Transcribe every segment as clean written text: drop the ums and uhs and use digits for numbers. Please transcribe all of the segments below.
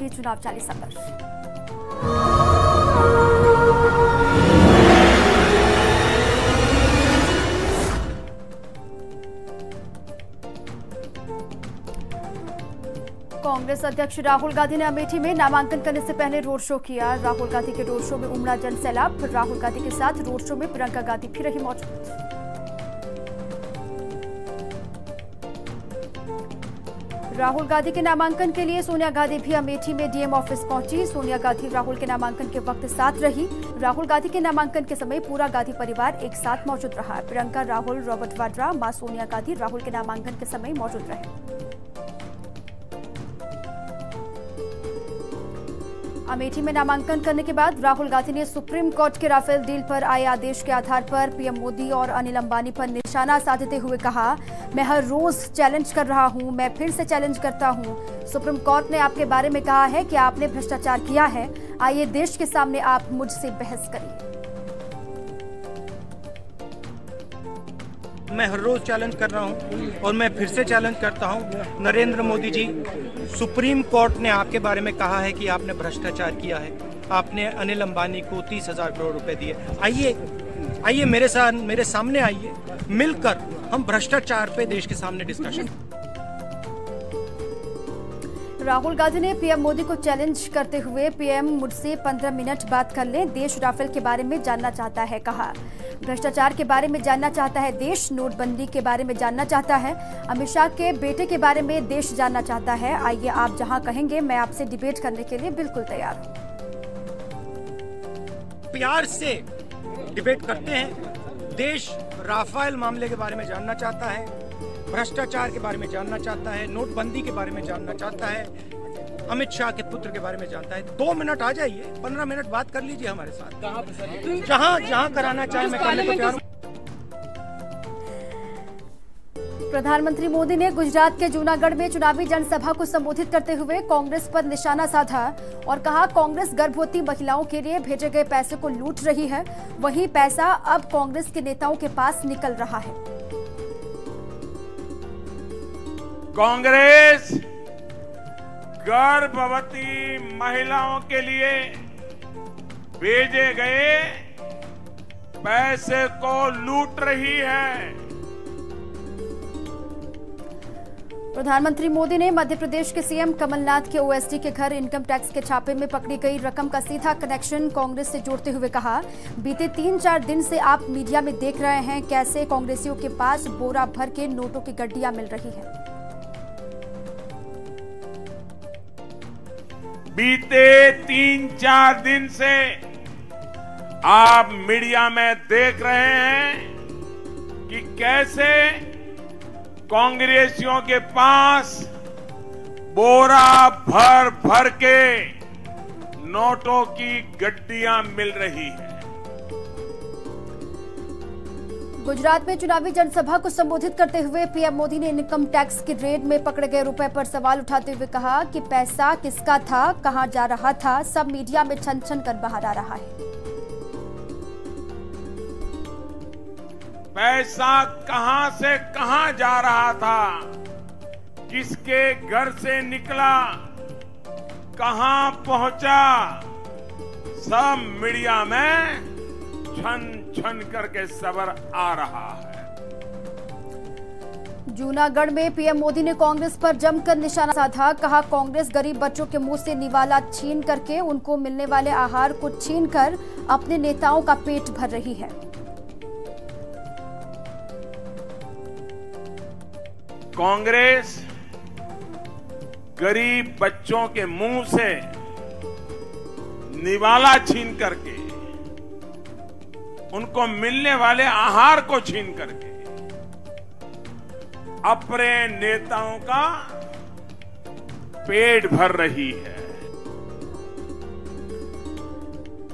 की चुनाव चालीसा पर। कांग्रेस अध्यक्ष राहुल गांधी ने अमेठी में नामांकन करने से पहले रोड शो किया। राहुल गांधी के रोड शो में उमड़ा जन सैलाब। राहुल गांधी के साथ रोड शो में प्रियंका गांधी भी रही मौजूद। राहुल गांधी के नामांकन के लिए सोनिया गांधी भी अमेठी में डीएम ऑफिस पहुंची। सोनिया गांधी राहुल के नामांकन के वक्त साथ रही। राहुल गांधी के नामांकन के समय पूरा गांधी परिवार एक साथ मौजूद रहा। प्रियंका, राहुल, रॉबर्ट वाड्रा, मां सोनिया गांधी राहुल के नामांकन के समय मौजूद रहे। अमेठी में नामांकन करने के बाद राहुल गांधी ने सुप्रीम कोर्ट के राफेल डील पर आए आदेश के आधार पर पीएम मोदी और अनिल अंबानी पर निशाना साधते हुए कहा, मैं हर रोज चैलेंज कर रहा हूं, मैं फिर से चैलेंज करता हूं। सुप्रीम कोर्ट ने आपके बारे में कहा है कि आपने भ्रष्टाचार किया है। आइए देश के सामने आप मुझसे बहस करिए। मैं हर रोज चैलेंज कर रहा हूं और मैं फिर से चैलेंज करता हूं। नरेंद्र मोदी जी, सुप्रीम कोर्ट ने आपके बारे में कहा है कि आपने भ्रष्टाचार किया है। आपने अनिल अंबानी को 30,000 करोड़ रुपए दिए। आइए मेरे सामने आइए, मिलकर हम भ्रष्टाचार पे देश के सामने डिस्कशन। राहुल गांधी ने पीएम मोदी को चैलेंज करते हुए, पीएम मुझसे 15 मिनट बात कर लें, देश राफेल के बारे में जानना चाहता है कहा। भ्रष्टाचार के बारे में जानना चाहता है देश, नोटबंदी के बारे में जानना चाहता है, अमित शाह के बेटे के बारे में देश जानना चाहता है। आइए आप जहां कहेंगे मैं आपसे डिबेट करने के लिए बिल्कुल तैयार हूं। प्यार से डिबेट करते हैं। देश राफेल मामले के बारे में जानना चाहता है, भ्रष्टाचार के बारे में जानना चाहता है, नोटबंदी के बारे में जानना चाहता है, अमित शाह के पुत्र के बारे में जानता है। 2 मिनट आ जाइए, 15 मिनट बात कर लीजिए हमारे साथ। जहां कराना चाहे मैं करने को तैयार हूं। प्रधानमंत्री मोदी ने गुजरात के जूनागढ़ में चुनावी जनसभा को संबोधित करते हुए कांग्रेस पर निशाना साधा और कहा, कांग्रेस गर्भवती महिलाओं के लिए भेजे गए पैसे को लूट रही है। वही पैसा अब कांग्रेस के नेताओं के पास निकल रहा है। कांग्रेस गर्भवती महिलाओं के लिए भेजे गए पैसे को लूट रही है। प्रधानमंत्री मोदी ने मध्य प्रदेश के सीएम कमलनाथ के ओएसडी के घर इनकम टैक्स के छापे में पकड़ी गई रकम का सीधा कनेक्शन कांग्रेस से जोड़ते हुए कहा, बीते 3-4 दिन से आप मीडिया में देख रहे हैं कैसे कांग्रेसियों के पास बोरा भर के नोटों की गड्डियां मिल रही है। बीते 3-4 दिन से आप मीडिया में देख रहे हैं कि कैसे कांग्रेसियों के पास बोरा भर भर के नोटों की गड्डियां मिल रही है। गुजरात में चुनावी जनसभा को संबोधित करते हुए पीएम मोदी ने इनकम टैक्स की रेड में पकड़े गए रुपए पर सवाल उठाते हुए कहा कि पैसा किसका था, कहां जा रहा था, सब मीडिया में छन छन कर बाहर आ रहा है। पैसा कहां से कहां जा रहा था, किसके घर से निकला, कहां पहुंचा, सब मीडिया में छन छन करके खबर आ रहा है। जूनागढ़ में पीएम मोदी ने कांग्रेस पर जमकर निशाना साधा। कहा, कांग्रेस गरीब बच्चों के मुंह से निवाला छीन करके उनको मिलने वाले आहार को छीनकर अपने नेताओं का पेट भर रही है। कांग्रेस गरीब बच्चों के मुंह से निवाला छीन करके, उनको मिलने वाले आहार को छीन करके अपने नेताओं का पेट भर रही है।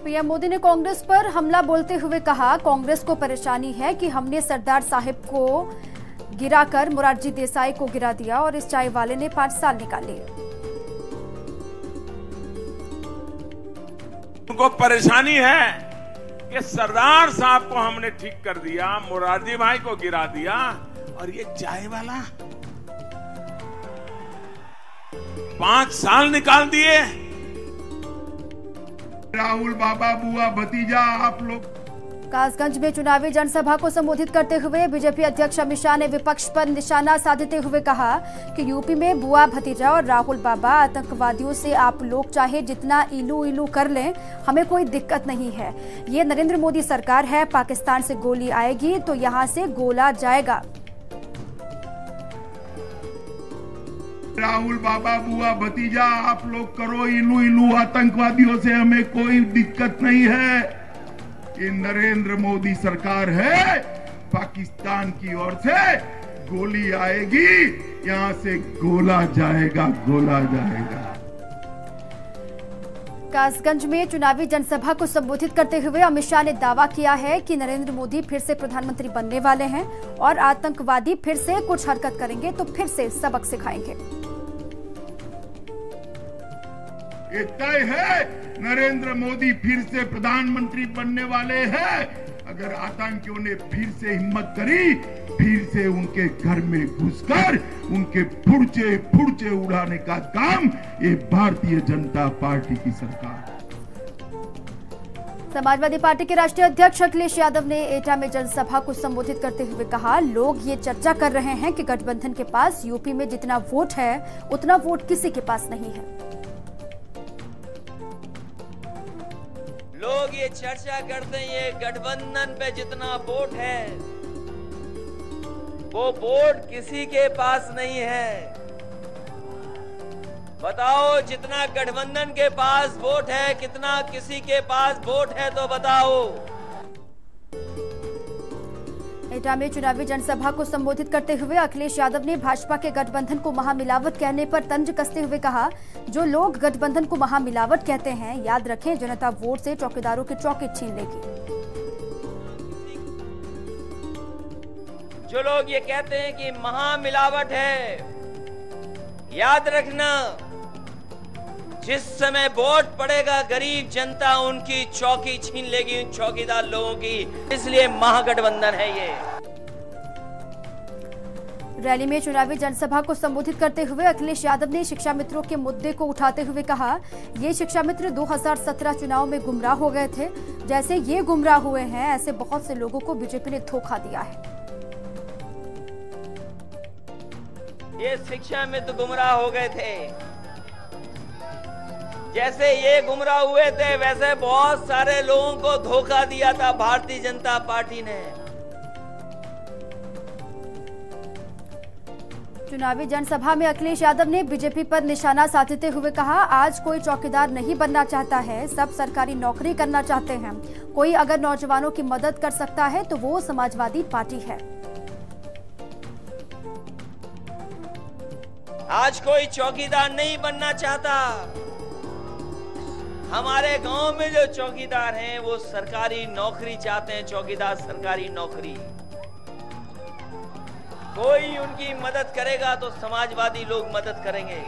पीएम मोदी ने कांग्रेस पर हमला बोलते हुए कहा, कांग्रेस को परेशानी है कि हमने सरदार साहिब को गिराकर मोरारजी देसाई को गिरा दिया और इस चाय वाले ने 5 साल निकाले। उनको परेशानी है कि सरदार साहब को हमने ठीक कर दिया, मोरारजी भाई को गिरा दिया और ये चाय वाला 5 साल निकाल दिए। राहुल बाबा बुआ भतीजा आप लोग। कासगंज में चुनावी जनसभा को संबोधित करते हुए बीजेपी अध्यक्ष अमित शाह ने विपक्ष पर निशाना साधते हुए कहा कि यूपी में बुआ भतीजा और राहुल बाबा आतंकवादियों से आप लोग चाहे जितना इलू इलू कर लें, हमें कोई दिक्कत नहीं है। ये नरेंद्र मोदी सरकार है, पाकिस्तान से गोली आएगी तो यहाँ से गोला जाएगा। राहुल बाबा बुआ भतीजा आप लोग करो इलू इलू, आतंकवादियों से हमें कोई दिक्कत नहीं है। ये नरेंद्र मोदी सरकार है, पाकिस्तान की ओर से गोली आएगी, यहाँ से गोला जाएगा, गोला जाएगा। कासगंज में चुनावी जनसभा को संबोधित करते हुए अमित शाह ने दावा किया है कि नरेंद्र मोदी फिर से प्रधानमंत्री बनने वाले हैं और आतंकवादी फिर से कुछ हरकत करेंगे तो फिर से सबक सिखाएंगे। ये तय है, नरेंद्र मोदी फिर से प्रधानमंत्री बनने वाले हैं। अगर आतंकियों ने फिर से हिम्मत करी, फिर से उनके घर में घुसकर उनके फुर्चे उड़ाने का काम ये भारतीय जनता पार्टी की सरकार। समाजवादी पार्टी के राष्ट्रीय अध्यक्ष अखिलेश यादव ने एटा में जनसभा को संबोधित करते हुए कहा, लोग ये चर्चा कर रहे हैं कि गठबंधन के पास यूपी में जितना वोट है उतना वोट किसी के पास नहीं है। लोग ये चर्चा करते हैं ये गठबंधन पे जितना वोट है वो वोट किसी के पास नहीं है। बताओ जितना गठबंधन के पास वोट है कितना किसी के पास वोट है तो बताओ। एटा में चुनावी जनसभा को संबोधित करते हुए अखिलेश यादव ने भाजपा के गठबंधन को महामिलावट कहने पर तंज कसते हुए कहा, जो लोग गठबंधन को महामिलावट कहते हैं, याद रखें जनता वोट से चौकीदारों की चौकी छीन लेगी। जो लोग ये कहते हैं कि महामिलावट है, याद रखना जिस समय वोट पड़ेगा गरीब जनता उनकी चौकी छीन लेगी, उन चौकीदार लोगों की। इसलिए महागठबंधन है ये। रैली में चुनावी जनसभा को संबोधित करते हुए अखिलेश यादव ने शिक्षा मित्रों के मुद्दे को उठाते हुए कहा, ये शिक्षा मित्र 2017 चुनाव में गुमराह हो गए थे। जैसे ये गुमराह हुए हैं ऐसे बहुत से लोगों को बीजेपी ने धोखा दिया है। ये शिक्षा मित्र गुमराह हो गए थे, जैसे ये गुमराह हुए थे वैसे बहुत सारे लोगों को धोखा दिया था भारतीय जनता पार्टी ने। चुनावी जनसभा में अखिलेश यादव ने बीजेपी पर निशाना साधते हुए कहा, आज कोई चौकीदार नहीं बनना चाहता है, सब सरकारी नौकरी करना चाहते हैं। कोई अगर नौजवानों की मदद कर सकता है तो वो समाजवादी पार्टी है। आज कोई चौकीदार नहीं बनना चाहता। हमारे गांव में जो चौकीदार हैं वो सरकारी नौकरी चाहते हैं, चौकीदार सरकारी नौकरी। कोई उनकी मदद करेगा तो समाजवादी लोग मदद करेंगे।